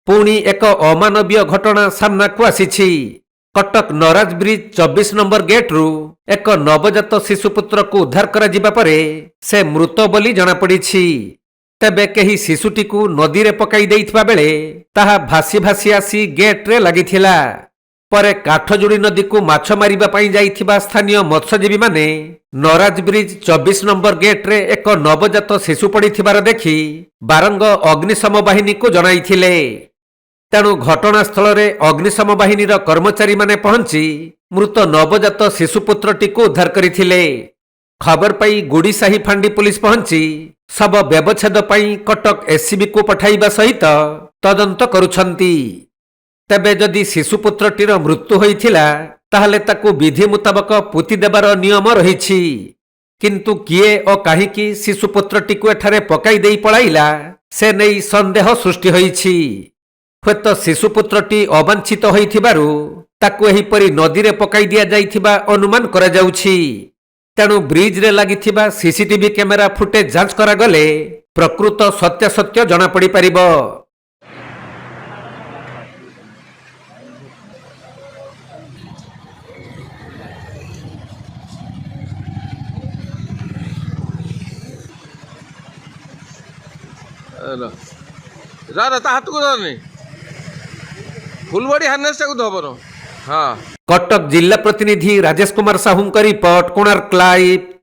पुणी एक अमानवीय घटना सामना को आसी। कटक नराज ब्रिज 24 नंबर गेट्रु एक नवजात शिशुपुत्र को उद्धार करा जिबा परे से मृत बोली जनापड़ी। तेबे कही शिशुटी को नदी रे पकाई देइथिबा बेले ताहा भासी भासी आसी गेट रे लागिथिला। परे काठजोड़ी नदी को माछ मारिबा पई जाइथिबा स्थानीय मत्स्यजीवी माने नराज ब्रिज 24 नंबर गेट रे एक नवजात शिशु पड़िथिबार देखि बारंग अग्निशम बाहिनी को जणाइथिले। तेणु घटनास्थल रे अग्निशम बाहिनी कर्मचारी माने पहुंची मृत नवजात शिशुपुत्रटी को उद्धार करथिले। खबर पाई गुड़ीसाही फांडी पुलिस पहुंची शव व्यवच्छेद पाई कटक एससीबी को पठाइबा सहित तदंत करुछंती। तेबे जदि शिशुपुत्रटीर मृत्यु होइथिला ताहले ताकू विधि मुताबक पुति देबार नियम रहिछि। किंतु किए और काहीकि शिशुपुत्रटी को एठारे पकाई देई पळाइला से नेई संदेह सृष्टि होइछि। हुएत शिशुपुत्रटी अवांछित होइथिबारु ताकू एहिपरि नदी रे पकाई दिया जाइथिबा अनुमान करा जाउछि। तेणु ब्रिज रे लागिथिबा सीसीटीवी कैमेरा फुटेज जांच करा गले प्रकृत सत्यासत्य जଣା पड़ी परिबो। ता हाथ को नहीं फुलबाड़ी हार्नेस को धबर। हाँ कटक जिला प्रतिनिधि राजेश कुमार साहू रिपोर्ट कोणार्क लाइव।